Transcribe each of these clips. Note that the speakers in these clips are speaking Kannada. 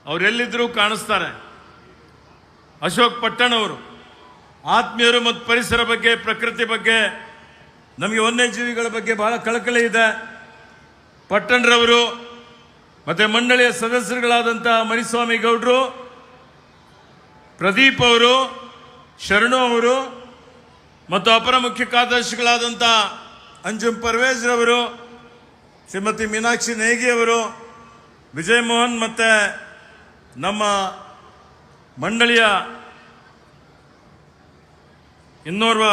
ಅವರೆಲ್ಲಿದ್ದರೂ ಕಾಣಿಸ್ತಾರೆ. ಅಶೋಕ್ ಪಟ್ಟಣ್ ಅವರು ಆತ್ಮೀಯರು ಮತ್ತು ಪರಿಸರ ಬಗ್ಗೆ, ಪ್ರಕೃತಿ ಬಗ್ಗೆ, ನಮಗೆ ವನ್ಯಜೀವಿಗಳ ಬಗ್ಗೆ ಬಹಳ ಕಳಕಳಿ ಇದೆ. ಪಟ್ಟಣ್ರವರು ಮತ್ತು ಮಂಡಳಿಯ ಸದಸ್ಯರುಗಳಾದಂಥ ಮರಿಸ್ವಾಮಿ ಗೌಡರು, ಪ್ರದೀಪ್ ಅವರು, ಶರಣು ಅವರು ಮತ್ತು ಅಪರ ಮುಖ್ಯ ಕಾರ್ಯದರ್ಶಿಗಳಾದಂಥ ಅಂಜುಮ್ ಪರ್ವೇಜ್ ರವರು, ಶ್ರೀಮತಿ ಮೀನಾಕ್ಷಿ ನೇಗಿ ಅವರು, ವಿಜಯ್ ಮೋಹನ್ ಮತ್ತು ನಮ್ಮ ಮಂಡಳಿಯ ಇನ್ನೋರ್ವ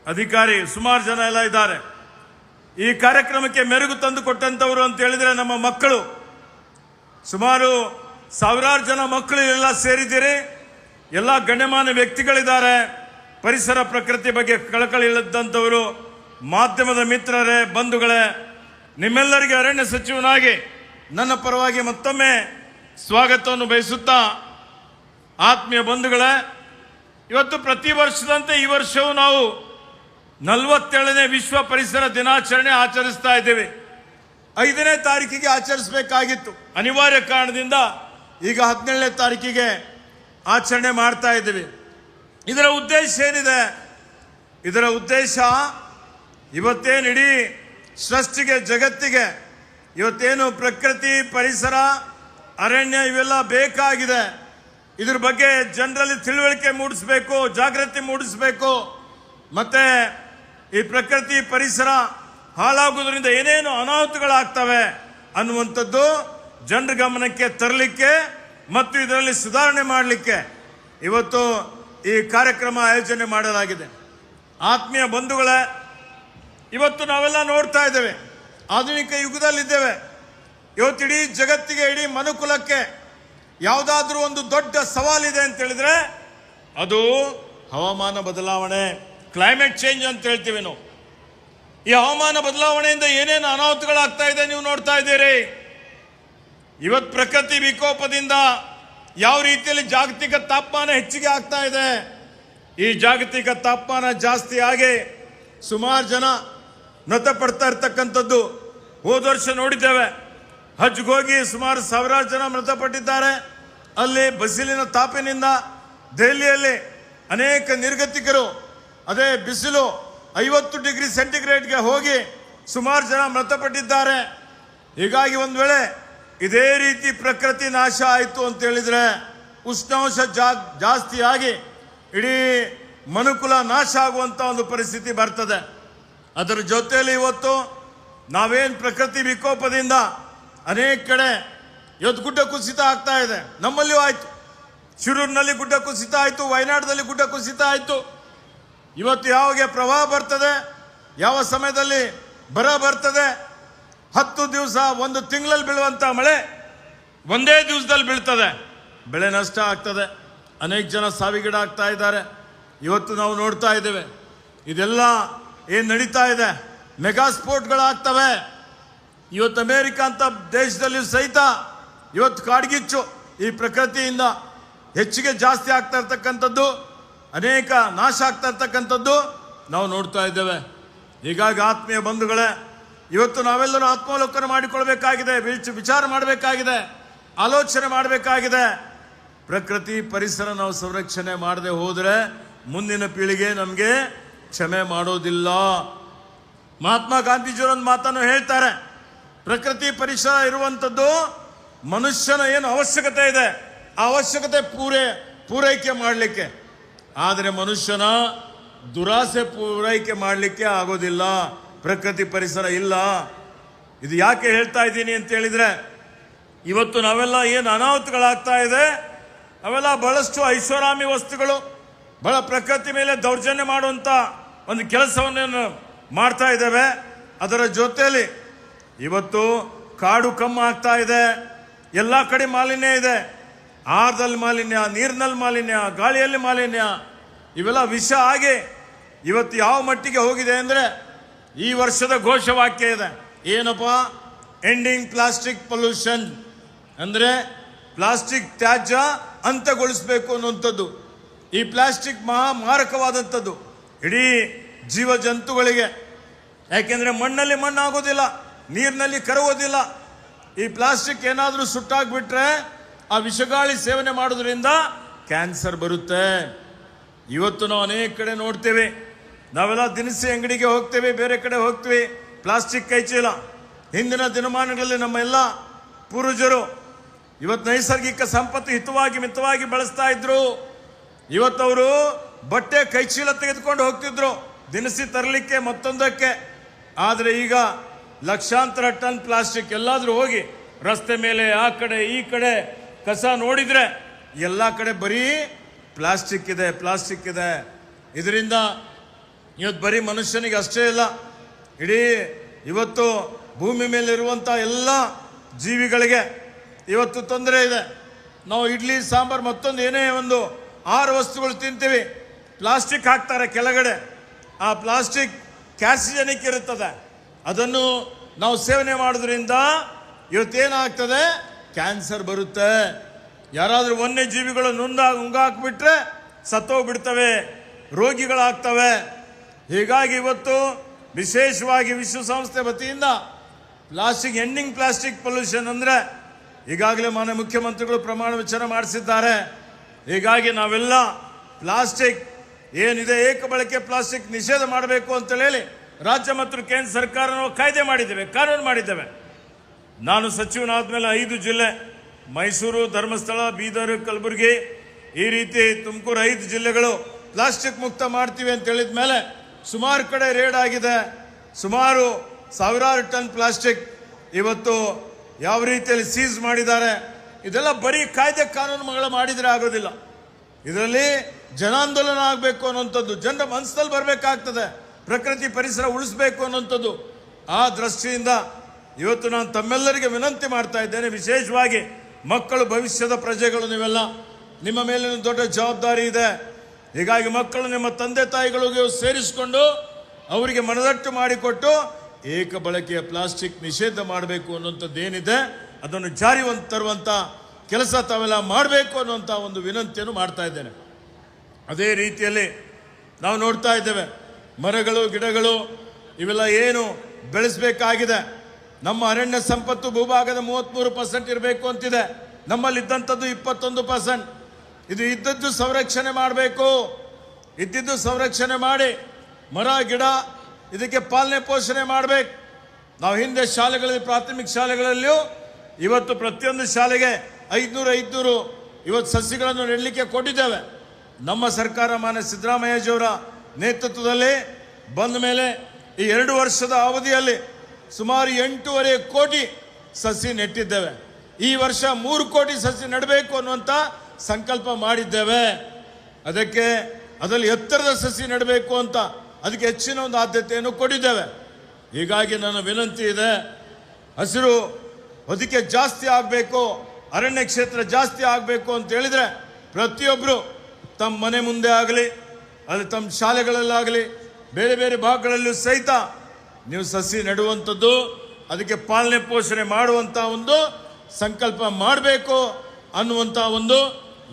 ಅಧಿಕಾರಿ, ಸುಮಾರು ಜನ ಎಲ್ಲ ಇದ್ದಾರೆ. ಈ ಕಾರ್ಯಕ್ರಮಕ್ಕೆ ಮೆರುಗು ತಂದು ಕೊಟ್ಟಂಥವರು ಅಂತ ಹೇಳಿದರೆ ನಮ್ಮ ಮಕ್ಕಳು. ಸುಮಾರು ಸಾವಿರಾರು ಜನ ಮಕ್ಕಳು ಎಲ್ಲ ಸೇರಿದ್ದೀರಿ. ಎಲ್ಲ ಗಣ್ಯಮಾನ್ಯ ವ್ಯಕ್ತಿಗಳಿದ್ದಾರೆ. ಪರಿಸರ ಪ್ರಕೃತಿ ಬಗ್ಗೆ ಕಳಕಳಿ ಇಲ್ಲದಂಥವರು, ಮಾಧ್ಯಮದ ಮಿತ್ರರೇ, ಬಂಧುಗಳೇ, ನಿಮ್ಮೆಲ್ಲರಿಗೆ ಅರಣ್ಯ ಸಚಿವನಾಗಿ ನನ್ನ ಪರವಾಗಿ ಮತ್ತೊಮ್ಮೆ ಸ್ವಾಗತವನ್ನು ಬಯಸುತ್ತಾ, ಆತ್ಮೀಯ ಬಂಧುಗಳೇ, ಇವತ್ತು ಪ್ರತಿ ವರ್ಷದಂತೆ ಈ ವರ್ಷವೂ ನಾವು 47ನೇ ವಿಶ್ವ ಪರಿಸರ ದಿನಾಚರಣೆ ಆಚರಿಸ್ತಾ ಇದ್ದೇವೆ. 5ನೇ ತಾರೀಕಿಗೆ ಆಚರಿಸಬೇಕಾಗಿತ್ತು. ಅನಿವಾರ್ಯ ಕಾರಣದಿಂದ ಈಗ 17ನೇ ತಾರೀಕಿಗೆ ಆಚರಣೆ ಮಾಡ್ತಾ ಇದ್ದೀವಿ. ಇದರ ಉದ್ದೇಶ ಏನಿದೆ? ಇದರ ಉದ್ದೇಶ ಇವತ್ತೇನು ಇಡೀ ಸೃಷ್ಟಿಗೆ, ಜಗತ್ತಿಗೆ ಇವತ್ತೇನು ಪ್ರಕೃತಿ, ಪರಿಸರ, ಅರಣ್ಯ ಇವೆಲ್ಲ ಬೇಕಾಗಿದೆ, ಇದ್ರ ಬಗ್ಗೆ ಜನರಲ್ಲಿ ತಿಳುವಳಿಕೆ ಮೂಡಿಸಬೇಕು, ಜಾಗೃತಿ ಮೂಡಿಸಬೇಕು. ಮತ್ತೆ ಈ ಪ್ರಕೃತಿ, ಪರಿಸರ ಹಾಳಾಗುವುದರಿಂದ ಏನೇನು ಅನಾಹುತಗಳಾಗ್ತವೆ ಅನ್ನುವಂಥದ್ದು ಜನರ ಗಮನಕ್ಕೆ ತರಲಿಕ್ಕೆ ಮತ್ತು ಇದರಲ್ಲಿ ಸುಧಾರಣೆ ಮಾಡಲಿಕ್ಕೆ ಇವತ್ತು ಈ ಕಾರ್ಯಕ್ರಮ ಆಯೋಜನೆ ಮಾಡಲಾಗಿದೆ. ಆತ್ಮೀಯ ಬಂಧುಗಳೇ, ಇವತ್ತು ನಾವೆಲ್ಲ ನೋಡ್ತಾ ಇದ್ದೇವೆ, ಆಧುನಿಕ ಯುಗದಲ್ಲಿದ್ದೇವೆ. ಇವತ್ತು ಇಡೀ ಜಗತ್ತಿಗೆ, ಇಡೀ ಮನುಕುಲಕ್ಕೆ ಯಾವುದಾದ್ರೂ ಒಂದು ದೊಡ್ಡ ಸವಾಲಿದೆ ಅಂತ ಹೇಳಿದ್ರೆ ಅದು ಹವಾಮಾನ ಬದಲಾವಣೆ, ಕ್ಲೈಮೇಟ್ ಚೇಂಜ್ ಅಂತ ಹೇಳ್ತೀವಿ ನಾವು. ಈ ಹವಾಮಾನ ಬದಲಾವಣೆಯಿಂದ ಏನೇನು ಅನಾಹುತಗಳಾಗ್ತಾ ಇದೆ ನೀವು ನೋಡ್ತಾ ಇದ್ದೀರಿ. ಇವತ್ತು ಪ್ರಕೃತಿ ವಿಕೋಪದಿಂದ ಯಾವ ರೀತಿಯಲ್ಲಿ ಜಾಗತಿಕ ತಾಪಮಾನ ಹೆಚ್ಚಿಗೆ ಆಗ್ತಾ ಇದೆ. ಈ ಜಾಗತಿಕ ತಾಪಮಾನ ಜಾಸ್ತಿ ಆಗಿ ಸುಮಾರು ಜನ ಮೃತಪಡ್ತಾ ಇರ್ತಕ್ಕಂಥದ್ದು ಹೋದ ವರ್ಷ ನೋಡಿದ್ದೇವೆ. ಹಜ್ಗೋಗಿ ಸುಮಾರು ಸಾವಿರಾರು ಜನ ಮೃತಪಟ್ಟಿದ್ದಾರೆ. ಅಲ್ಲಿ ಬಿಸಿಲಿನ ತಾಪಿನಿಂದ ದೆಹಲಿಯಲ್ಲಿ ಅನೇಕ ನಿರ್ಗತಿಕರು, ಅದೇ ಬಿಸಿಲು 50 ಡಿಗ್ರಿ ಸೆಂಟಿಗ್ರೇಡ್ಗೆ ಹೋಗಿ ಸುಮಾರು ಜನ ಮೃತಪಟ್ಟಿದ್ದಾರೆ. ಹೀಗಾಗಿ ಒಂದು ವೇಳೆ ಇದೇ ರೀತಿ ಪ್ರಕೃತಿ ನಾಶ ಆಯಿತು ಅಂತ ಹೇಳಿದ್ರೆ, ಉಷ್ಣಾಂಶ ಜಾಸ್ತಿಯಾಗಿ ಇಡೀ ಮನುಕುಲ ನಾಶ ಆಗುವಂಥ ಒಂದು ಪರಿಸ್ಥಿತಿ ಬರ್ತದೆ. ಅದರ ಜೊತೆಯಲ್ಲಿ ಇವತ್ತು ನಾವೇನು ಪ್ರಕೃತಿ ವಿಕೋಪದಿಂದ ಅನೇಕ ಕಡೆ ಇವತ್ತು ಗುಡ್ಡ ಕುಸಿತ ಆಗ್ತಾ ಇದೆ. ನಮ್ಮಲ್ಲಿಯೂ ಆಯಿತು, ಶಿರೂರಿನಲ್ಲಿ ಗುಡ್ಡ ಕುಸಿತ ಆಯಿತು, ವಯನಾಡದಲ್ಲಿ ಗುಡ್ಡ ಕುಸಿತ ಆಯಿತು. ಇವತ್ತು ಯಾವಾಗ ಪ್ರವಾಹ ಬರ್ತದೆ, ಯಾವ ಸಮಯದಲ್ಲಿ ಬರ ಬರ್ತದೆ, 10 ದಿವಸ, 1 ತಿಂಗಳಲ್ಲಿ ಬೀಳುವಂಥ ಮಳೆ ಒಂದೇ ದಿವಸದಲ್ಲಿ ಬೀಳ್ತದೆ, ಬೆಳೆ ನಷ್ಟ ಆಗ್ತದೆ, ಅನೇಕ ಜನ ಸಾವಿಗೀಡಾಗ್ತಾ ಇದ್ದಾರೆ. ಇವತ್ತು ನಾವು ನೋಡ್ತಾ ಇದ್ದೇವೆ ಇದೆಲ್ಲ ಏನು ನಡೀತಾ ಇದೆ. ಮೆಗಾ ಸ್ಫೋಟ್ಗಳಾಗ್ತವೆ. ಇವತ್ತು ಅಮೇರಿಕ ಅಂತ ದೇಶದಲ್ಲಿ ಸಹಿತ ಇವತ್ತು ಕಾಡ್ಗಿಚ್ಚು ಈ ಪ್ರಕೃತಿಯಿಂದ ಹೆಚ್ಚಿಗೆ ಜಾಸ್ತಿ ಆಗ್ತಾ ಇರ್ತಕ್ಕಂಥದ್ದು, ಅನೇಕ ನಾಶ ಆಗ್ತಾ ಇರ್ತಕ್ಕಂಥದ್ದು ನಾವು ನೋಡ್ತಾ ಇದ್ದೇವೆ. ಹೀಗಾಗಿ ಆತ್ಮೀಯ ಬಂಧುಗಳೇ, ಇವತ್ತು ನಾವೆಲ್ಲರೂ ಆತ್ಮಾವಲೋಕನ ಮಾಡಿಕೊಳ್ಬೇಕಾಗಿದೆ, ವಿಚಾರ ಮಾಡಬೇಕಾಗಿದೆ, ಆಲೋಚನೆ ಮಾಡಬೇಕಾಗಿದೆ. ಪ್ರಕೃತಿ, ಪರಿಸರ ನಾವು ಸಂರಕ್ಷಣೆ ಮಾಡದೆ ಹೋದರೆ ಮುಂದಿನ ಪೀಳಿಗೆ ನಮಗೆ ಕ್ಷಮೆ ಮಾಡೋದಿಲ್ಲ. ಮಹಾತ್ಮ ಗಾಂಧೀಜಿಯವರೊಂದು ಮಾತನ್ನು ಹೇಳ್ತಾರೆ, ಪ್ರಕೃತಿ ಪರಿಸರ ಇರುವಂಥದ್ದು ಮನುಷ್ಯನ ಏನು ಅವಶ್ಯಕತೆ ಇದೆ ಆ ಅವಶ್ಯಕತೆ ಪೂರೈಕೆ ಮಾಡಲಿಕ್ಕೆ, ಆದರೆ ಮನುಷ್ಯನ ದುರಾಸೆ ಪೂರೈಕೆ ಮಾಡಲಿಕ್ಕೆ ಆಗೋದಿಲ್ಲ. ಪ್ರಕೃತಿ ಪರಿಸರ ಇಲ್ಲ. ಇದು ಯಾಕೆ ಹೇಳ್ತಾ ಇದ್ದೀನಿ ಅಂತ ಹೇಳಿದ್ರೆ, ಇವತ್ತು ನಾವೆಲ್ಲ ಏನು ಅನಾಹುತಗಳಾಗ್ತಾ ಇದೆ ಅವೆಲ್ಲ ಬಹಳಷ್ಟು ಐಷಾರಾಮಿ ವಸ್ತುಗಳು, ಬಹಳ ಪ್ರಕೃತಿ ಮೇಲೆ ದೌರ್ಜನ್ಯ ಮಾಡುವಂಥ ಒಂದು ಕೆಲಸವನ್ನು ಮಾಡ್ತಾ ಇದ್ದೇವೆ. ಅದರ ಜೊತೆಯಲ್ಲಿ ಇವತ್ತು ಕಾಡು ಕಮ್ಮಿ ಆಗ್ತಾ ಇದೆ, ಎಲ್ಲ ಕಡೆ ಮಾಲಿನ್ಯ ಇದೆ. ಆಹಾರದಲ್ಲಿ ಮಾಲಿನ್ಯ, ನೀರಿನಲ್ಲಿ ಮಾಲಿನ್ಯ, ಗಾಳಿಯಲ್ಲಿ ಮಾಲಿನ್ಯ, ಇವೆಲ್ಲ ವಿಷ ಆಗಿ ಇವತ್ತು ಯಾವ ಮಟ್ಟಿಗೆ ಹೋಗಿದೆ ಅಂದರೆ, ಈ ವರ್ಷದ ಘೋಷವಾಕ್ಯ ಇದೆ ಏನಪ್ಪ, ಎಂಡಿಂಗ್ ಪ್ಲಾಸ್ಟಿಕ್ ಪೊಲ್ಯೂಷನ್, ಅಂದರೆ ಪ್ಲಾಸ್ಟಿಕ್ ತ್ಯಾಜ್ಯ ಅಂತ್ಯಗೊಳಿಸಬೇಕು ಅನ್ನುವಂಥದ್ದು. ಈ ಪ್ಲಾಸ್ಟಿಕ್ ಮಾರಕವಾದಂಥದ್ದು ಇಡೀ ಜೀವ ಜಂತುಗಳಿಗೆ. ಯಾಕೆಂದರೆ ಮಣ್ಣಲ್ಲಿ ಮಣ್ಣಾಗೋದಿಲ್ಲ, ನೀರಿನಲ್ಲಿ ಕರಗೋದಿಲ್ಲ. ಈ ಪ್ಲಾಸ್ಟಿಕ್ ಏನಾದರೂ ಸುಟ್ಟಾಗ್ಬಿಟ್ರೆ ಆ ವಿಷಗಾಳಿ ಸೇವನೆ ಮಾಡೋದ್ರಿಂದ ಕ್ಯಾನ್ಸರ್ ಬರುತ್ತೆ. ಇವತ್ತು ನಾವು ಅನೇಕ ಕಡೆ ನೋಡ್ತೇವೆ, ನಾವೆಲ್ಲ ದಿನಸಿ ಅಂಗಡಿಗೆ ಹೋಗ್ತೇವೆ, ಬೇರೆ ಕಡೆ ಹೋಗ್ತೀವಿ, ಪ್ಲಾಸ್ಟಿಕ್ ಕೈಚೀಲ. ಹಿಂದಿನ ದಿನಮಾನಗಳಲ್ಲಿ ನಮ್ಮ ಎಲ್ಲ ಪೂರ್ವಜರು ಇವತ್ತು ನೈಸರ್ಗಿಕ ಸಂಪತ್ತು ಹಿತವಾಗಿ ಮಿತವಾಗಿ ಬಳಸ್ತಾ ಇದ್ರು. ಇವತ್ತವರು ಬಟ್ಟೆ ಕೈಚೀಲ ತೆಗೆದುಕೊಂಡು ಹೋಗ್ತಿದ್ರು ದಿನಸಿ ತರಲಿಕ್ಕೆ ಮತ್ತೊಂದಕ್ಕೆ. ಆದರೆ ಈಗ ಲಕ್ಷಾಂತರ ಟನ್ ಪ್ಲಾಸ್ಟಿಕ್. ಎಲ್ಲಾದ್ರೂ ಹೋಗಿ ರಸ್ತೆ ಮೇಲೆ ಆ ಕಡೆ ಈ ಕಡೆ ಕಸ ನೋಡಿದ್ರೆ ಎಲ್ಲ ಕಡೆ ಬರೀ ಪ್ಲಾಸ್ಟಿಕ್ ಇದೆ. ಇದರಿಂದ ಇವತ್ತು ಬರೀ ಮನುಷ್ಯನಿಗೆ ಅಷ್ಟೇ ಇಲ್ಲ, ಇಡೀ ಇವತ್ತು ಭೂಮಿ ಮೇಲಿರುವಂಥ ಎಲ್ಲ ಜೀವಿಗಳಿಗೆ ಇವತ್ತು ತೊಂದರೆ ಇದೆ. ನಾವು ಇಡ್ಲಿ ಸಾಂಬಾರು ಮತ್ತೊಂದು ಏನೇ ಒಂದು ಆಹಾರ ವಸ್ತುಗಳು ತಿಂತೀವಿ, ಪ್ಲಾಸ್ಟಿಕ್ ಹಾಕ್ತಾರೆ ಕೆಳಗಡೆ. ಆ ಪ್ಲಾಸ್ಟಿಕ್ ಕ್ಯಾರ್ಸಿಜನಿಕ್ ಇರುತ್ತದೆ. ಅದನ್ನು ನಾವು ಸೇವನೆ ಮಾಡೋದ್ರಿಂದ ಇವತ್ತೇನಾಗ್ತದೆ, ಕ್ಯಾನ್ಸರ್ ಬರುತ್ತೆ. ಯಾರಾದರೂ ವನ್ಯಜೀವಿಗಳು ನುಂಗಾಕ್ಬಿಟ್ರೆ ಸತ್ತೋಗ್ಬಿಡ್ತವೆ, ರೋಗಿಗಳಾಗ್ತವೆ. ಹೀಗಾಗಿ ಇವತ್ತು ವಿಶೇಷವಾಗಿ ವಿಶ್ವಸಂಸ್ಥೆ ವತಿಯಿಂದ ಪ್ಲಾಸ್ಟಿಕ್ ಎಂಡಿಂಗ್ ಪ್ಲಾಸ್ಟಿಕ್ ಪೊಲ್ಯೂಷನ್ ಅಂದರೆ ಈಗಾಗಲೇ ಮಾನ್ಯ ಮುಖ್ಯಮಂತ್ರಿಗಳು ಪ್ರಮಾಣ ವಚನ ಮಾಡಿಸಿದ್ದಾರೆ. ಹೀಗಾಗಿ ನಾವೆಲ್ಲ ಪ್ಲಾಸ್ಟಿಕ್ ಏನಿದೆ ಏಕ ಬಳಕೆ ಪ್ಲಾಸ್ಟಿಕ್ ನಿಷೇಧ ಮಾಡಬೇಕು ಅಂತ ಹೇಳಿ ರಾಜ್ಯ ಮತ್ತು ಕೇಂದ್ರ ಸರ್ಕಾರ ನಾವು ಕಾಯ್ದೆ ಮಾಡಿದ್ದೇವೆ, ಕಾನೂನು ಮಾಡಿದ್ದೇವೆ. ನಾನು ಸಚಿವನಾದ ಮೇಲೆ 5 ಜಿಲ್ಲೆ, ಮೈಸೂರು, ಧರ್ಮಸ್ಥಳ, ಬೀದರ್, ಕಲಬುರಗಿ, ಈ ರೀತಿ ತುಮಕೂರು 5 ಜಿಲ್ಲೆಗಳು ಪ್ಲಾಸ್ಟಿಕ್ ಮುಕ್ತ ಮಾಡ್ತೀವಿ ಅಂತ ಹೇಳಿದ ಮೇಲೆ ಸುಮಾರು ಕಡೆ ರೇಡ್ ಆಗಿದೆ. ಸುಮಾರು ಸಾವಿರಾರು ಟನ್ ಪ್ಲಾಸ್ಟಿಕ್ ಇವತ್ತು ಯಾವ ರೀತಿಯಲ್ಲಿ ಸೀಸ್ ಮಾಡಿದ್ದಾರೆ. ಇದೆಲ್ಲ ಬರೀ ಕಾಯ್ದೆ ಕಾನೂನುಗಳು ಮಾಡಿದರೆ ಆಗೋದಿಲ್ಲ. ಇದರಲ್ಲಿ ಜನಾಂದೋಲನ ಆಗಬೇಕು ಅನ್ನೋಂಥದ್ದು, ಜನರ ಮನಸ್ಸಲ್ಲಿ ಬರಬೇಕಾಗ್ತದೆ. ಪ್ರಕೃತಿ ಪರಿಸರ ಉಳಿಸಬೇಕು ಅನ್ನೋಂಥದ್ದು. ಆ ದೃಷ್ಟಿಯಿಂದ ಇವತ್ತು ನಾನು ತಮ್ಮೆಲ್ಲರಿಗೆ ವಿನಂತಿ ಮಾಡ್ತಾ ಇದ್ದೇನೆ, ವಿಶೇಷವಾಗಿ ಮಕ್ಕಳು ಭವಿಷ್ಯದ ಪ್ರಜೆಗಳು. ನೀವೆಲ್ಲ ನಿಮ್ಮ ಮೇಲಿನ ದೊಡ್ಡ ಜವಾಬ್ದಾರಿ ಇದೆ. ಹೀಗಾಗಿ ಮಕ್ಕಳು ನಿಮ್ಮ ತಂದೆ ತಾಯಿಗಳಿಗೆ ಸೇರಿಸಿಕೊಂಡು ಅವರಿಗೆ ಮನದಟ್ಟು ಮಾಡಿಕೊಟ್ಟು ಏಕ ಬಳಕೆಯ ಪ್ಲಾಸ್ಟಿಕ್ ನಿಷೇಧ ಮಾಡಬೇಕು ಅನ್ನುವಂಥದ್ದು ಏನಿದೆ ಅದನ್ನು ಜಾರಿ ತರುವಂಥ ಕೆಲಸ ತಾವೆಲ್ಲ ಮಾಡಬೇಕು ಅನ್ನುವಂಥ ಒಂದು ವಿನಂತಿಯನ್ನು ಮಾಡ್ತಾ ಇದ್ದೇನೆ. ಅದೇ ರೀತಿಯಲ್ಲಿ ನಾವು ನೋಡ್ತಾ ಇದ್ದೇವೆ, ಮರಗಳು ಗಿಡಗಳು ಇವೆಲ್ಲ ಏನು ಬೆಳೆಸಬೇಕಾಗಿದೆ. ನಮ್ಮ ಅರಣ್ಯ ಸಂಪತ್ತು ಭೂಭಾಗದ 33% ಇರಬೇಕು ಅಂತಿದೆ, ನಮ್ಮಲ್ಲಿದ್ದಂಥದ್ದು 21%. ಇದು ಇದ್ದದ್ದು ಸಂರಕ್ಷಣೆ ಮಾಡಬೇಕು. ಇದ್ದಿದ್ದು ಸಂರಕ್ಷಣೆ ಮಾಡಿ ಮರ ಗಿಡ ಇದಕ್ಕೆ ಪಾಲನೆ ಪೋಷಣೆ ಮಾಡಬೇಕು. ನಾವು ಹಿಂದೆ ಶಾಲೆಗಳಲ್ಲಿ, ಪ್ರಾಥಮಿಕ ಶಾಲೆಗಳಲ್ಲಿಯೂ ಇವತ್ತು ಪ್ರತಿಯೊಂದು ಶಾಲೆಗೆ 500 ಇವತ್ತು ಸಸಿಗಳನ್ನು ನೆಡಲಿಕ್ಕೆ ಕೊಟ್ಟಿದ್ದೇವೆ. ನಮ್ಮ ಸರ್ಕಾರ ಮಾನ್ಯ ಸಿದ್ದರಾಮಯ್ಯಜಿಯವರ ನೇತೃತ್ವದಲ್ಲಿ ಬಂದ ಮೇಲೆ ಈ 2 ವರ್ಷದ ಅವಧಿಯಲ್ಲಿ ಸುಮಾರು 8.5 ಕೋಟಿ ಸಸಿ ನೆಟ್ಟಿದ್ದೇವೆ. ಈ ವರ್ಷ 3 ಕೋಟಿ ಸಸಿ ನೆಡಬೇಕು ಅನ್ನುವಂಥ ಸಂಕಲ್ಪ ಮಾಡಿದ್ದೇವೆ. ಅದರಲ್ಲಿ ಎತ್ತರದ ಸಸಿ ನೆಡಬೇಕು ಅಂತ ಅದಕ್ಕೆ ಹೆಚ್ಚಿನ ಒಂದು ಆದ್ಯತೆಯನ್ನು ಕೊಟ್ಟಿದ್ದೇವೆ. ಹೀಗಾಗಿ ನನ್ನ ವಿನಂತಿ ಇದೆ, ಹಸಿರು ಹೊದಿಕೆ ಜಾಸ್ತಿ ಆಗಬೇಕು, ಅರಣ್ಯ ಕ್ಷೇತ್ರ ಜಾಸ್ತಿ ಆಗಬೇಕು ಅಂತ ಹೇಳಿದರೆ ಪ್ರತಿಯೊಬ್ಬರು ತಮ್ಮ ಮನೆ ಮುಂದೆ ಆಗಲಿ, ಅಲ್ಲಿ ತಮ್ಮ ಶಾಲೆಗಳಲ್ಲಾಗಲಿ, ಬೇರೆ ಬೇರೆ ಭಾಗಗಳಲ್ಲೂ ಸಹಿತ ನೀವು ಸಸಿ ನೆಡುವಂಥದ್ದು, ಅದಕ್ಕೆ ಪಾಲನೆ ಪೋಷಣೆ ಮಾಡುವಂಥ ಒಂದು ಸಂಕಲ್ಪ ಮಾಡಬೇಕು ಅನ್ನುವಂಥ ಒಂದು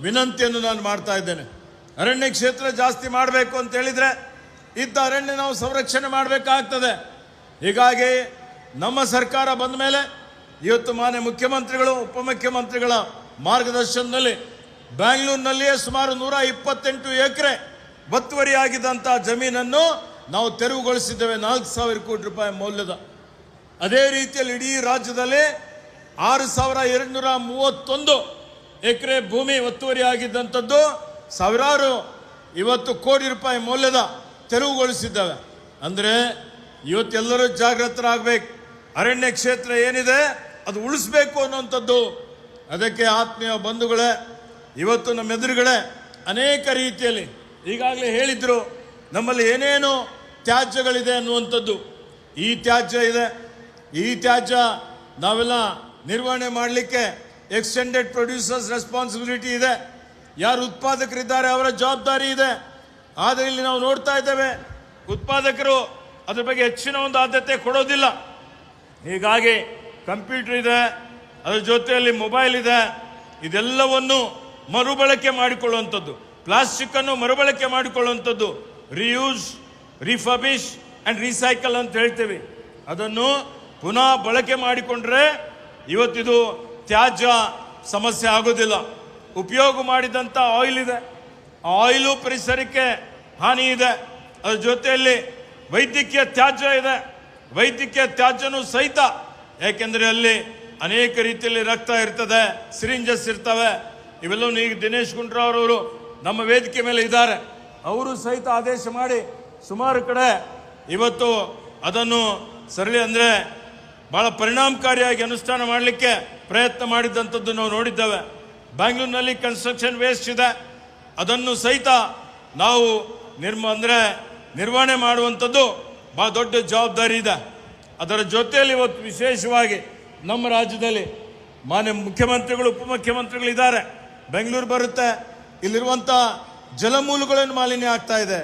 ವಿನಂತಿಯನ್ನು ನಾನು ಮಾಡ್ತಾ ಇದ್ದೇನೆ. ಅರಣ್ಯ ಕ್ಷೇತ್ರ ಜಾಸ್ತಿ ಮಾಡಬೇಕು ಅಂತ ಹೇಳಿದರೆ ಇದ್ದ ಅರಣ್ಯ ನಾವು ಸಂರಕ್ಷಣೆ ಮಾಡಬೇಕಾಗ್ತದೆ. ಹೀಗಾಗಿ ನಮ್ಮ ಸರ್ಕಾರ ಬಂದ ಮೇಲೆ ಇವತ್ತು ಮಾನ್ಯ ಮುಖ್ಯಮಂತ್ರಿಗಳು, ಉಪಮುಖ್ಯಮಂತ್ರಿಗಳ ಮಾರ್ಗದರ್ಶನದಲ್ಲಿ ಬ್ಯಾಂಗ್ಳೂರಿನಲ್ಲಿಯೇ ಸುಮಾರು 128 ಎಕರೆ ಒತ್ತುವರಿಯಾಗಿದ್ದಂಥ ಜಮೀನನ್ನು ನಾವು ತೆರವುಗೊಳಿಸಿದ್ದೇವೆ, 4,000 ಕೋಟಿ ರೂಪಾಯಿ ಮೌಲ್ಯದ. ಅದೇ ರೀತಿಯಲ್ಲಿ ಇಡೀ ರಾಜ್ಯದಲ್ಲಿ 6,231 ಎಕರೆ ಭೂಮಿ ಒತ್ತುವರಿಯಾಗಿದ್ದಂಥದ್ದು ಸಾವಿರಾರು ಇವತ್ತು ಕೋಟಿ ರೂಪಾಯಿ ಮೌಲ್ಯದ ತೆರವುಗೊಳಿಸಿದ್ದೇವೆ. ಅಂದರೆ ಇವತ್ತೆಲ್ಲರೂ ಜಾಗೃತರಾಗಬೇಕು. ಅರಣ್ಯ ಕ್ಷೇತ್ರ ಏನಿದೆ ಅದು ಉಳಿಸ್ಬೇಕು ಅನ್ನುವಂಥದ್ದು. ಅದಕ್ಕೆ ಆತ್ಮೀಯ ಬಂಧುಗಳೇ, ಇವತ್ತು ನಮ್ಮ ಎದುರುಗಡೆ ಅನೇಕ ರೀತಿಯಲ್ಲಿ ಈಗಾಗಲೇ ಹೇಳಿದ್ರು, ನಮ್ಮಲ್ಲಿ ಏನೇನು ತ್ಯಾಜ್ಯಗಳಿದೆ ಅನ್ನುವಂಥದ್ದು. ಈ ತ್ಯಾಜ್ಯ ಇದೆ, ಈ ತ್ಯಾಜ್ಯ ನಾವೆಲ್ಲ ನಿರ್ವಹಣೆ ಮಾಡಲಿಕ್ಕೆ ಎಕ್ಸ್ಟೆಂಡೆಡ್ ಪ್ರೊಡ್ಯೂಸರ್ಸ್ ರೆಸ್ಪಾನ್ಸಿಬಿಲಿಟಿ ಇದೆ. ಯಾರು ಉತ್ಪಾದಕರಿದ್ದಾರೆ ಅವರ ಜವಾಬ್ದಾರಿ ಇದೆ. ಆದರೆ ಇಲ್ಲಿ ನಾವು ನೋಡ್ತಾ ಇದ್ದೇವೆ, ಉತ್ಪಾದಕರು ಅದ್ರ ಬಗ್ಗೆ ಹೆಚ್ಚಿನ ಒಂದು ಆದ್ಯತೆ ಕೊಡೋದಿಲ್ಲ. ಹೀಗಾಗಿ ಕಂಪ್ಯೂಟರ್ ಇದೆ, ಅದರ ಜೊತೆಯಲ್ಲಿ ಮೊಬೈಲ್ ಇದೆ, ಇದೆಲ್ಲವನ್ನು ಮರುಬಳಕೆ ಮಾಡಿಕೊಳ್ಳುವಂಥದ್ದು, ಪ್ಲಾಸ್ಟಿಕ್ಕನ್ನು ಮರುಬಳಕೆ ಮಾಡಿಕೊಳ್ಳುವಂಥದ್ದು, ರಿಯೂಸ್, ರಿಫರ್ಬಿಶ್ ಆ್ಯಂಡ್ ರೀಸೈಕಲ್ ಅಂತ ಹೇಳ್ತೀವಿ. ಅದನ್ನು ಪುನಃ ಬಳಕೆ ಮಾಡಿಕೊಂಡ್ರೆ ಇವತ್ತಿದು ತ್ಯಾಜ್ಯ ಸಮಸ್ಯೆ ಆಗೋದಿಲ್ಲ. ಉಪಯೋಗ ಮಾಡಿದಂಥ ಆಯಿಲ್ ಇದೆ, ಆ ಆಯಿಲು ಪರಿಸರಕ್ಕೆ ಹಾನಿ ಇದೆ. ಅದ್ರ ಜೊತೆಯಲ್ಲಿ ವೈದ್ಯಕೀಯ ತ್ಯಾಜ್ಯ ಇದೆ, ವೈದ್ಯಕೀಯ ತ್ಯಾಜ್ಯನೂ ಸಹಿತ, ಯಾಕೆಂದರೆ ಅಲ್ಲಿ ಅನೇಕ ರೀತಿಯಲ್ಲಿ ರಕ್ತ ಇರ್ತದೆ, ಸಿರಿಂಜಸ್ ಇರ್ತವೆ. ಇವೆಲ್ಲವೂ ಈಗ ದಿನೇಶ್ ಗುಂಡೂರಾವ್ ಅವರು ನಮ್ಮ ವೇದಿಕೆ ಮೇಲೆ ಇದ್ದಾರೆ, ಅವರು ಸಹಿತ ಆದೇಶ ಮಾಡಿ ಸುಮಾರು ಕಡೆ ಇವತ್ತು ಅದನ್ನು ಸರಳಿ ಅಂದರೆ ಭಾಳ ಪರಿಣಾಮಕಾರಿಯಾಗಿ ಅನುಷ್ಠಾನ ಮಾಡಲಿಕ್ಕೆ ಪ್ರಯತ್ನ ಮಾಡಿದ್ದಂಥದ್ದು ನಾವು ನೋಡಿದ್ದೇವೆ. ಬ್ಯಾಂಗ್ಳೂರಿನಲ್ಲಿ ಕನ್ಸ್ಟ್ರಕ್ಷನ್ ವೇಸ್ಟ್ ಇದೆ, ಅದನ್ನು ಸಹಿತ ನಾವು ನಿರ್ವಹಣೆ ಮಾಡುವಂಥದ್ದು ಭಾಳ ದೊಡ್ಡ ಜವಾಬ್ದಾರಿ ಇದೆ. ಅದರ ಜೊತೆಯಲ್ಲಿ ಇವತ್ತು ವಿಶೇಷವಾಗಿ ನಮ್ಮ ರಾಜ್ಯದಲ್ಲಿ ಮಾನ್ಯ ಮುಖ್ಯಮಂತ್ರಿಗಳು, ಉಪಮುಖ್ಯಮಂತ್ರಿಗಳು ಇದ್ದಾರೆ. ಬೆಂಗಳೂರು ಬರುತ್ತೆ, ಇಲ್ಲಿರುವಂಥ ಜಲಮೂಲಗಳನ್ನು ಮಾಲಿನ್ಯ ಆಗ್ತಾ ಇದೆ,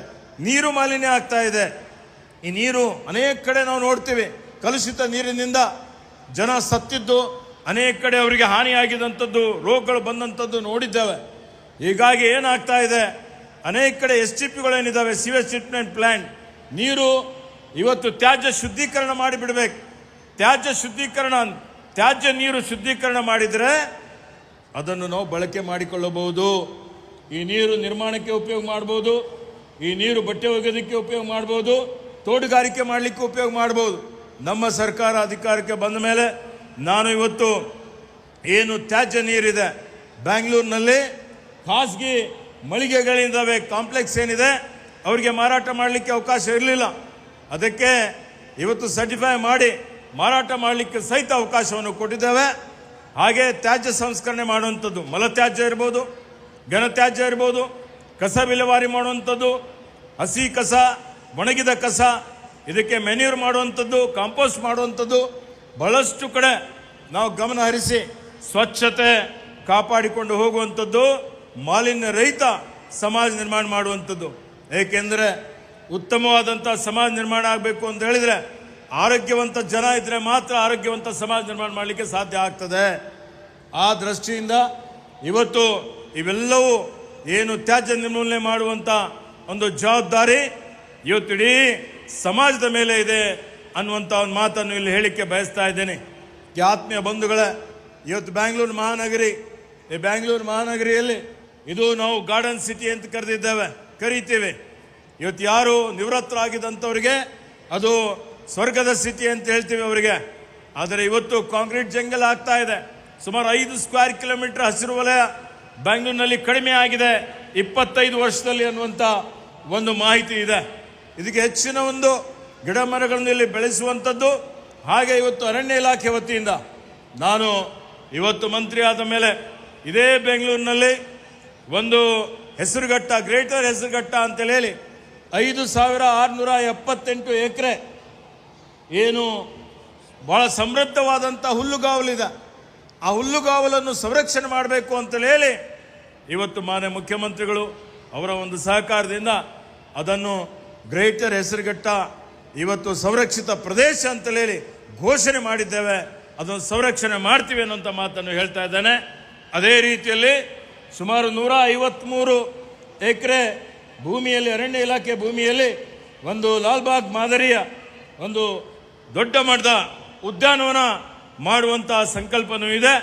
ನೀರು ಮಾಲಿನ್ಯ ಆಗ್ತಾ ಇದೆ. ಈ ನೀರು ಅನೇಕ ಕಡೆ ನಾವು ನೋಡ್ತೀವಿ, ಕಲುಷಿತ ನೀರಿನಿಂದ ಜನ ಸತ್ತಿದ್ದು, ಅನೇಕ ಕಡೆ ಅವರಿಗೆ ಹಾನಿಯಾಗಿದ್ದಂಥದ್ದು, ರೋಗಗಳು ಬಂದಂಥದ್ದು ನೋಡಿದ್ದೇವೆ. ಹೀಗಾಗಿ ಏನಾಗ್ತಾ ಇದೆ, ಅನೇಕ ಕಡೆ STPಗಳೇನಿದ್ದಾವೆ, ಸಿವೇಜ್ ಟ್ರೀಟ್ಮೆಂಟ್ ಪ್ಲ್ಯಾಂಟ್, ನೀರು ಇವತ್ತು ತ್ಯಾಜ್ಯ ಶುದ್ಧೀಕರಣ ಮಾಡಿಬಿಡ್ಬೇಕು. ತ್ಯಾಜ್ಯ ನೀರು ಶುದ್ಧೀಕರಣ ಮಾಡಿದರೆ ಅದನ್ನು ನಾವು ಬಳಕೆ ಮಾಡಿಕೊಳ್ಳಬಹುದು. ಈ ನೀರು ನಿರ್ಮಾಣಕ್ಕೆ ಉಪಯೋಗ ಮಾಡ್ಬೋದು, ಈ ನೀರು ಬಟ್ಟೆ ಒಗೆಯೋದಕ್ಕೆ ಉಪಯೋಗ ಮಾಡ್ಬೋದು, ತೋಟಗಾರಿಕೆ ಮಾಡಲಿಕ್ಕೆ ಉಪಯೋಗ ಮಾಡ್ಬೋದು. ನಮ್ಮ ಸರ್ಕಾರ ಅಧಿಕಾರಕ್ಕೆ ಬಂದ ಮೇಲೆ ನಾನು ಇವತ್ತು ಏನು ತ್ಯಾಜ್ಯ ನೀರಿದೆ, ಬ್ಯಾಂಗ್ಳೂರಿನಲ್ಲಿ ಖಾಸಗಿ ಮಳಿಗೆಗಳಿದ್ದಾವೆ, ಕಾಂಪ್ಲೆಕ್ಸ್ ಏನಿದೆ, ಅವರಿಗೆ ಮಾರಾಟ ಮಾಡಲಿಕ್ಕೆ ಅವಕಾಶ ಇರಲಿಲ್ಲ. ಅದಕ್ಕೆ ಇವತ್ತು ಸರ್ಟಿಫೈ ಮಾಡಿ ಮಾರಾಟ ಮಾಡಲಿಕ್ಕೆ ಸಹಿತ ಅವಕಾಶವನ್ನು ಕೊಟ್ಟಿದ್ದೇವೆ. ಹಾಗೆ ತ್ಯಾಜ್ಯ ಸಂಸ್ಕರಣೆ ಮಾಡುವಂಥದ್ದು, ಮಲತ್ಯಾಜ್ಯ ಇರ್ಬೋದು, ಘನತ್ಯಾಜ್ಯ ಇರ್ಬೋದು, ಕಸ ವಿಲೇವಾರಿ ಮಾಡುವಂಥದ್ದು, ಹಸಿ ಕಸ, ಒಣಗಿದ ಕಸ, ಇದಕ್ಕೆ ಮೆನ್ಯೂರ್ ಮಾಡುವಂಥದ್ದು, ಕಾಂಪೋಸ್ಟ್ ಮಾಡುವಂಥದ್ದು, ಬಹಳಷ್ಟು ಕಡೆ ನಾವು ಗಮನ ಹರಿಸಿ ಸ್ವಚ್ಛತೆ ಕಾಪಾಡಿಕೊಂಡು ಹೋಗುವಂಥದ್ದು, ಮಾಲಿನ್ಯ ರಹಿತ ಸಮಾಜ ನಿರ್ಮಾಣ ಮಾಡುವಂಥದ್ದು. ಏಕೆಂದರೆ ಉತ್ತಮವಾದಂಥ ಸಮಾಜ ನಿರ್ಮಾಣ ಆಗಬೇಕು ಅಂತ ಹೇಳಿದರೆ ಆರೋಗ್ಯವಂತ ಜನ ಇದ್ದರೆ ಮಾತ್ರ ಆರೋಗ್ಯವಂತ ಸಮಾಜ ನಿರ್ಮಾಣ ಮಾಡಲಿಕ್ಕೆ ಸಾಧ್ಯ ಆಗ್ತದೆ. ಆ ದೃಷ್ಟಿಯಿಂದ ಇವತ್ತು ಇವೆಲ್ಲವೂ ಏನು ತ್ಯಾಜ್ಯ ನಿರ್ಮೂಲನೆ ಮಾಡುವಂಥ ಒಂದು ಜವಾಬ್ದಾರಿ ಇವತ್ತು ಇಡೀ ಸಮಾಜದ ಮೇಲೆ ಇದೆ ಅನ್ನುವಂಥ ಒಂದು ಮಾತನ್ನು ಇಲ್ಲಿ ಹೇಳಿಕ್ಕೆ ಬಯಸ್ತಾ ಇದ್ದೇನೆ. ಈ ಆತ್ಮೀಯ ಬಂಧುಗಳೇ, ಇವತ್ತು ಬ್ಯಾಂಗ್ಳೂರು ಮಹಾನಗರಿಯಲ್ಲಿ ಇದು ನಾವು ಗಾರ್ಡನ್ ಸಿಟಿ ಅಂತ ಕರೀತೀವಿ. ಇವತ್ತು ಯಾರು ನಿವೃತ್ತರಾಗಿದ್ದಂಥವ್ರಿಗೆ ಅದು ಸ್ವರ್ಗದ ಸಿಟಿ ಅಂತ ಹೇಳ್ತೀವಿ ಅವರಿಗೆ. ಆದರೆ ಇವತ್ತು ಕಾಂಕ್ರೀಟ್ ಜಂಗಲ್ ಆಗ್ತಾ ಇದೆ. ಸುಮಾರು 5 ಸ್ಕ್ವೇರ್ ಕಿಲೋಮೀಟರ್ ಹಸಿರು ವಲಯ ಬ್ಯಾಂಗ್ಳೂರಿನಲ್ಲಿ ಕಡಿಮೆ ಆಗಿದೆ 25 ವರ್ಷದಲ್ಲಿ ಅನ್ನುವಂಥ ಒಂದು ಮಾಹಿತಿ ಇದೆ. ಇದಕ್ಕೆ ಹೆಚ್ಚಿನ ಒಂದು ಗಿಡ ಮರಗಳನ್ನು ಇಲ್ಲಿ ಬೆಳೆಸುವಂಥದ್ದು. ಹಾಗೆ ಇವತ್ತು ಅರಣ್ಯ ಇಲಾಖೆ ವತಿಯಿಂದ ನಾನು ಇವತ್ತು ಮಂತ್ರಿ ಆದ ಮೇಲೆ ಇದೇ ಬೆಂಗಳೂರಿನಲ್ಲಿ ಒಂದು ಹೆಸರುಘಟ್ಟ, ಗ್ರೇಟರ್ ಹೆಸರುಘಟ್ಟ ಅಂತೇಳಿ ಹೇಳಿ 5678 ಎಕರೆ ಏನು ಭಾಳ ಸಮೃದ್ಧವಾದಂಥ ಹುಲ್ಲುಗಾವಲಿದೆ. ಆ ಹುಲ್ಲುಗಾವಲನ್ನು ಸಂರಕ್ಷಣೆ ಮಾಡಬೇಕು ಅಂತೇಳಿ ಹೇಳಿ ಇವತ್ತು ಮಾನ್ಯ ಮುಖ್ಯಮಂತ್ರಿಗಳು ಅವರ ಒಂದು ಸಹಕಾರದಿಂದ ಅದನ್ನು ಗ್ರೇಟರ್ ಹೆಸರುಘಟ್ಟ ಇವತ್ತು ಸಂರಕ್ಷಿತ ಪ್ರದೇಶ ಅಂತೇಳಿ ಹೇಳಿ ಘೋಷಣೆ ಮಾಡಿದ್ದೇವೆ. ಅದನ್ನು ಸಂರಕ್ಷಣೆ ಮಾಡ್ತೀವಿ ಅನ್ನೋಂಥ ಮಾತನ್ನು ಹೇಳ್ತಾ ಇದ್ದೇನೆ. ಅದೇ ರೀತಿಯಲ್ಲಿ ಸುಮಾರು 153 ಎಕರೆ ಭೂಮಿಯಲ್ಲಿ, ಅರಣ್ಯ ಇಲಾಖೆ ಭೂಮಿಯಲ್ಲಿ ಒಂದು ಲಾಲ್ಬಾಗ್ ಮಾದರಿಯ ಒಂದು ದೊಡ್ಡ ಮಟ್ಟದ ಉದ್ಯಾನವನ ಮಾಡುವಂಥ ಸಂಕಲ್ಪನೂ ಇದೆ.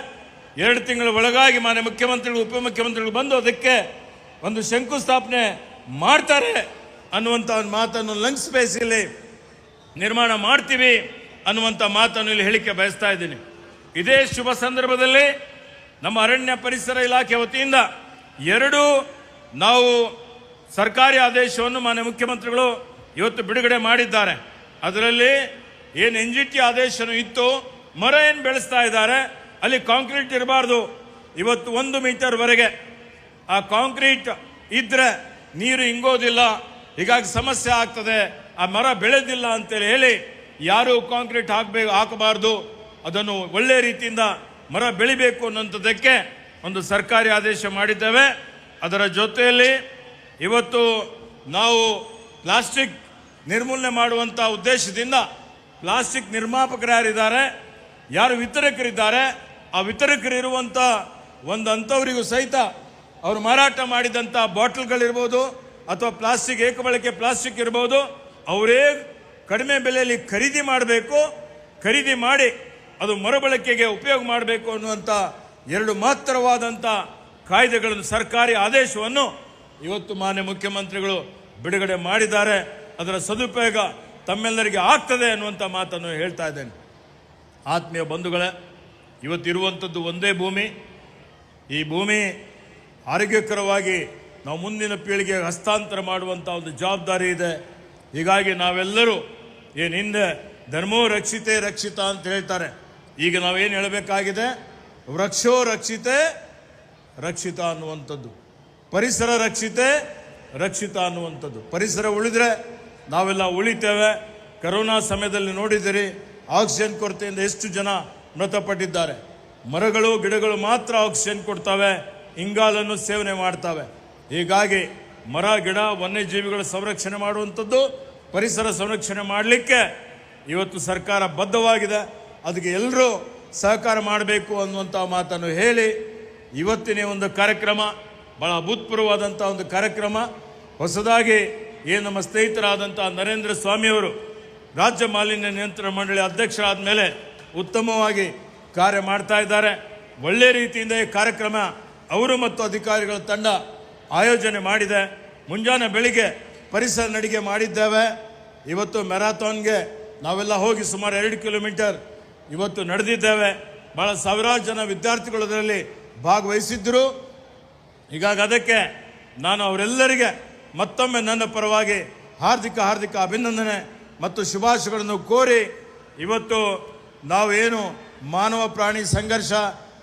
2 ತಿಂಗಳ ಒಳಗಾಗಿ ಮಾನ್ಯ ಮುಖ್ಯಮಂತ್ರಿಗಳು, ಉಪಮುಖ್ಯಮಂತ್ರಿಗಳು ಬಂದು ಅದಕ್ಕೆ ಒಂದು ಶಂಕುಸ್ಥಾಪನೆ ಮಾಡ್ತಾರೆ ಅನ್ನುವಂಥ ಒಂದು ಮಾತನ್ನು ಲಂಚ್ ಸ್ಪೇಸಲ್ಲಿ ನಿರ್ಮಾಣ ಮಾಡ್ತೀವಿ ಅನ್ನುವಂಥ ಮಾತನ್ನು ಇಲ್ಲಿ ಹೇಳಿಕೆ ಬಯಸ್ತಾ ಇದ್ದೀನಿ. ಇದೇ ಶುಭ ಸಂದರ್ಭದಲ್ಲಿ ನಮ್ಮ ಅರಣ್ಯ ಪರಿಸರ ಇಲಾಖೆ ವತಿಯಿಂದ 2 ನಾವು ಸರ್ಕಾರಿ ಆದೇಶವನ್ನು ಮಾನ್ಯ ಮುಖ್ಯಮಂತ್ರಿಗಳು ಇವತ್ತು ಬಿಡುಗಡೆ ಮಾಡಿದ್ದಾರೆ. ಅದರಲ್ಲಿ ಏನು NGT ಆದೇಶನೂ ಇತ್ತು, ಮರ ಏನು ಬೆಳೆಸ್ತಾ ಇದ್ದಾರೆ ಅಲ್ಲಿ ಕಾಂಕ್ರೀಟ್ ಇರಬಾರ್ದು. ಇವತ್ತು 1 ಮೀಟರ್ವರೆಗೆ ಆ ಕಾಂಕ್ರೀಟ್ ಇದ್ರೆ ನೀರು ಇಂಗೋದಿಲ್ಲ, ಹೀಗಾಗಿ ಸಮಸ್ಯೆ ಆಗ್ತದೆ, ಆ ಮರ ಬೆಳೆದಿಲ್ಲ ಅಂತೇಳಿ ಹೇಳಿ ಯಾರು ಕಾಂಕ್ರೀಟ್ ಹಾಕಬಾರ್ದು, ಅದನ್ನು ಒಳ್ಳೆ ರೀತಿಯಿಂದ ಮರ ಬೆಳಿಬೇಕು ಅನ್ನೋಂಥದ್ದಕ್ಕೆ ಒಂದು ಸರ್ಕಾರಿ ಆದೇಶ ಮಾಡಿದ್ದೇವೆ. ಅದರ ಜೊತೆಯಲ್ಲಿ ಇವತ್ತು ನಾವು ಪ್ಲಾಸ್ಟಿಕ್ ನಿರ್ಮೂಲನೆ ಮಾಡುವಂಥ ಉದ್ದೇಶದಿಂದ ಪ್ಲಾಸ್ಟಿಕ್ ನಿರ್ಮಾಪಕರು ಯಾರಿದ್ದಾರೆ, ಯಾರು ವಿತರಕರಿದ್ದಾರೆ, ಆ ವಿತರಕರಿರುವಂಥ ಒಂದು ಅಂಥವರಿಗೂ ಸಹಿತ ಅವರು ಮಾರಾಟ ಮಾಡಿದಂಥ ಬಾಟಲ್ಗಳಿರ್ಬೋದು ಅಥವಾ ಪ್ಲಾಸ್ಟಿಕ್ ಏಕಬಳಕೆ ಪ್ಲಾಸ್ಟಿಕ್ ಇರ್ಬೋದು, ಅವರೇ ಕಡಿಮೆ ಬೆಲೆಯಲ್ಲಿ ಖರೀದಿ ಮಾಡಬೇಕು, ಖರೀದಿ ಮಾಡಿ ಅದು ಮರುಬಳಕೆಗೆ ಉಪಯೋಗ ಮಾಡಬೇಕು ಅನ್ನುವಂಥ 2 ಮಹತ್ತರವಾದಂಥ ಕಾಯ್ದೆಗಳನ್ನು, ಸರ್ಕಾರಿ ಆದೇಶವನ್ನು ಇವತ್ತು ಮಾನ್ಯ ಮುಖ್ಯಮಂತ್ರಿಗಳು ಬಿಡುಗಡೆ ಮಾಡಿದ್ದಾರೆ. ಅದರ ಸದುಪಯೋಗ ತಮ್ಮೆಲ್ಲರಿಗೆ ಆಗ್ತದೆ ಅನ್ನುವಂಥ ಮಾತನ್ನು ಹೇಳ್ತಾ ಇದ್ದೇನೆ. ಆತ್ಮೀಯ ಬಂಧುಗಳೇ, ಇವತ್ತಿರುವಂಥದ್ದು ಒಂದೇ ಭೂಮಿ. ಈ ಭೂಮಿ ಆರೋಗ್ಯಕರವಾಗಿ ನಾವು ಮುಂದಿನ ಪೀಳಿಗೆಗೆ ಹಸ್ತಾಂತರ ಮಾಡುವಂಥ ಒಂದು ಜವಾಬ್ದಾರಿ ಇದೆ. ಹೀಗಾಗಿ ನಾವೆಲ್ಲರೂ ಏನು ಹಿಂದೆ ಧರ್ಮೋ ರಕ್ಷಿತೆ ರಕ್ಷಿತ ಅಂತ ಹೇಳ್ತಾರೆ, ಈಗ ನಾವೇನು ಹೇಳಬೇಕಾಗಿದೆ, ವೃಕ್ಷೋ ರಕ್ಷಿತೆ ರಕ್ಷಿತ ಅನ್ನುವಂಥದ್ದು, ಪರಿಸರ ರಕ್ಷಿತೆ ರಕ್ಷಿತ ಅನ್ನುವಂಥದ್ದು. ಪರಿಸರ ಉಳಿದ್ರೆ ನಾವೆಲ್ಲ ಉಳಿತೇವೆ. ಕರೋನಾ ಸಮಯದಲ್ಲಿ ನೋಡಿದಿರಿ, ಆಕ್ಸಿಜನ್ ಕೊರತೆಯಿಂದ ಎಷ್ಟು ಜನ ಮೃತಪಟ್ಟಿದ್ದಾರೆ. ಮರಗಳು ಗಿಡಗಳು ಮಾತ್ರ ಆಕ್ಸಿಜನ್ ಕೊಡ್ತವೆ, ಇಂಗಾಲನ್ನು ಸೇವನೆ ಮಾಡ್ತವೆ. ಹೀಗಾಗಿ ಮರ ಗಿಡ ವನ್ಯಜೀವಿಗಳ ಸಂರಕ್ಷಣೆ ಮಾಡುವಂಥದ್ದು, ಪರಿಸರ ಸಂರಕ್ಷಣೆ ಮಾಡಲಿಕ್ಕೆ ಇವತ್ತು ಸರ್ಕಾರ ಬದ್ಧವಾಗಿದೆ. ಅದಕ್ಕೆ ಎಲ್ಲರೂ ಸಹಕಾರ ಮಾಡಬೇಕು ಅನ್ನುವಂಥ ಮಾತನ್ನು ಹೇಳಿ, ಇವತ್ತಿನ ಒಂದು ಕಾರ್ಯಕ್ರಮ ಭಾಳ ಅಭೂತಪೂರ್ವವಾದಂಥ ಒಂದು ಕಾರ್ಯಕ್ರಮ. ಹೊಸದಾಗಿ ಏನು ನಮ್ಮ ಸ್ನೇಹಿತರಾದಂಥ ನರೇಂದ್ರ ಸ್ವಾಮಿಯವರು ರಾಜ್ಯ ಮಾಲಿನ್ಯ ನಿಯಂತ್ರಣ ಮಂಡಳಿ ಅಧ್ಯಕ್ಷರಾದ ಮೇಲೆ ಉತ್ತಮವಾಗಿ ಕಾರ್ಯ ಮಾಡ್ತಾ ಇದ್ದಾರೆ. ಒಳ್ಳೆಯ ರೀತಿಯಿಂದ ಈ ಕಾರ್ಯಕ್ರಮ ಅವರು ಮತ್ತು ಅಧಿಕಾರಿಗಳ ತಂಡ ಆಯೋಜನೆ ಮಾಡಿದೆ. ಮುಂಜಾನೆ ಬೆಳಿಗ್ಗೆ ಪರಿಸರ ನಡಿಗೆ ಮಾಡಿದ್ದೇವೆ. ಇವತ್ತು ಮ್ಯಾರಥಾನ್ಗೆ ನಾವೆಲ್ಲ ಹೋಗಿ ಸುಮಾರು 2 ಕಿಲೋಮೀಟರ್ ಇವತ್ತು ನಡೆದಿದ್ದೇವೆ. ಭಾಳ ಸಾವಿರಾರು ಜನ ವಿದ್ಯಾರ್ಥಿಗಳು ಅದರಲ್ಲಿ ಭಾಗವಹಿಸಿದ್ದರು. ಹೀಗಾಗಿ ಅದಕ್ಕೆ ನಾನು ಅವರೆಲ್ಲರಿಗೆ ಮತ್ತೊಮ್ಮೆ ನನ್ನ ಪರವಾಗಿ ಹಾರ್ದಿಕ ಅಭಿನಂದನೆ ಮತ್ತು ಶುಭಾಶಯಗಳನ್ನು ಕೋರಿ, ಇವತ್ತು ನಾವೇನು ಮಾನವ ಪ್ರಾಣಿ ಸಂಘರ್ಷ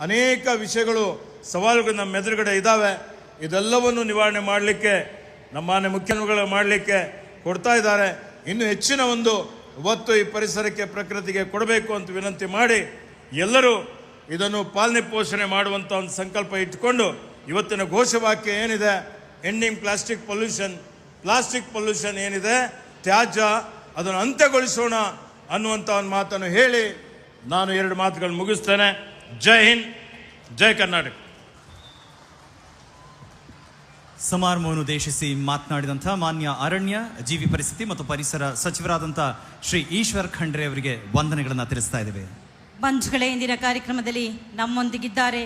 ಅನೇಕ ವಿಷಯಗಳು ಸವಾಲುಗಳು ನಮ್ಮ ಎದುರುಗಡೆ ಇದ್ದಾವೆ, ಇದೆಲ್ಲವನ್ನು ನಿವಾರಣೆ ಮಾಡಲಿಕ್ಕೆ ನಮ್ಮ ಮಾನ್ಯ ಮುಖ್ಯಮಂತ್ರಿಗಳು ಮಾಡಲಿಕ್ಕೆ ಕೊಡ್ತಾ ಇದ್ದಾರೆ. ಇನ್ನು ಹೆಚ್ಚಿನ ಒಂದು ಒತ್ತು ಈ ಪರಿಸರಕ್ಕೆ ಪ್ರಕೃತಿಗೆ ಕೊಡಬೇಕು ಅಂತ ವಿನಂತಿ ಮಾಡಿ, ಎಲ್ಲರೂ ಇದನ್ನು ಪಾಲನೆ ಪೋಷಣೆ ಮಾಡುವಂಥ ಒಂದು ಸಂಕಲ್ಪ ಇಟ್ಟುಕೊಂಡು ಇವತ್ತಿನ ಘೋಷವಾಕ್ಯ ಏನಿದೆ, ಎಂಡಿಂಗ್ ಪ್ಲಾಸ್ಟಿಕ್ ಪೊಲ್ಯೂಷನ್ ಏನಿದೆ, ತ್ಯಾಜ್ಯ ಅದನ್ನು ಅಂತ್ಯಗೊಳಿಸೋಣ ಅನ್ನುವಂಥ ಒಂದು ಮಾತನ್ನು ಹೇಳಿ ನಾನು 2 ಮಾತುಗಳನ್ನು ಮುಗಿಸ್ತೇನೆ. ಜೈ ಹಿಂದ್, ಜೈ ಕರ್ನಾಟಕ. ಸಮಾರಂಭವನ್ನು ಉದ್ದೇಶಿಸಿ ಮಾತನಾಡಿದಂಥ ಮಾನ್ಯ ಅರಣ್ಯ, ಜೀವಿ ಪರಿಸ್ಥಿತಿ ಮತ್ತು ಪರಿಸರ ಸಚಿವರಾದಂಥ ಶ್ರೀ ಈಶ್ವರ್ ಖಂಡ್ರೆ ಅವರಿಗೆ ವಂದನೆಗಳನ್ನು ತಿಳಿಸ್ತಾ ಇದ್ದೇವೆ. ಬಂಧುಗಳೇ, ಇಂದಿನ ಕಾರ್ಯಕ್ರಮದಲ್ಲಿ ನಮ್ಮೊಂದಿಗಿದ್ದಾರೆ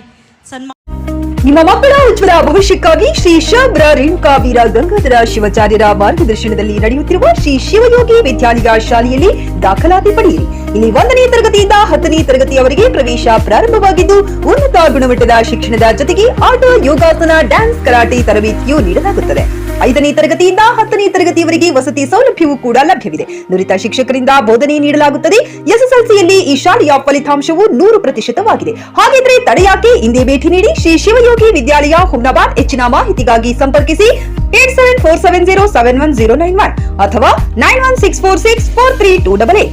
ನಿಮ್ಮ ಮಕ್ಕಳ ಉಜ್ವಲ ಭವಿಷ್ಯಕ್ಕಾಗಿ ಶ್ರೀ ಶಾಬ್ರ ರೇಣುಕಾ ವೀರ ಗಂಗಾಧರ ಶಿವಾಚಾರ್ಯರ ಮಾರ್ಗದರ್ಶನದಲ್ಲಿ ನಡೆಯುತ್ತಿರುವ ಶ್ರೀ ಶಿವಯೋಗಿ ವಿದ್ಯಾಲಯ ಶಾಲೆಯಲ್ಲಿ ದಾಖಲಾತಿ ಪಡೆಯಿರಿ. ಇಲ್ಲಿ 1ನೇ ತರಗತಿಯಿಂದ 10ನೇ ತರಗತಿಯವರೆಗೆ ಪ್ರವೇಶ ಪ್ರಾರಂಭವಾಗಿದ್ದು, ಉನ್ನತ ಗುಣಮಟ್ಟದ ಶಿಕ್ಷಣದ ಜೊತೆಗೆ ಆಟ, ಯೋಗಾಸನ, ಡ್ಯಾನ್ಸ್, ಕರಾಟೆ ತರಬೇತಿಯೂ ನೀಡಲಾಗುತ್ತದೆ. 5ನೇ ತರಗತಿಯಿಂದ 10ನೇ ತರಗತಿಯವರೆಗೆ ವಸತಿ ಸೌಲಭ್ಯವೂ ಕೂಡ ಲಭ್ಯವಿದೆ. ನುರಿತ ಶಿಕ್ಷಕರಿಂದ ಬೋಧನೆ ನೀಡಲಾಗುತ್ತದೆ. SSLCಯಲ್ಲಿ ಈ ಶಾಲೆಯ ಫಲಿತಾಂಶವು 100%ವಾಗಿದೆ. ಹಾಗಿದ್ರೆ ತಡೆಯಾಕೆ, ಇಂದೇ ಭೇಟಿ ನೀಡಿ ಶ್ರೀ ಶಿವಯೋಗಿ ವಿದ್ಯಾಲಯ, ಹುಮ್ನಾಬಾದ್. ಹೆಚ್ಚಿನ ಮಾಹಿತಿಗಾಗಿ ಸಂಪರ್ಕಿಸಿ 8747071091 ಅಥವಾ 9164643288.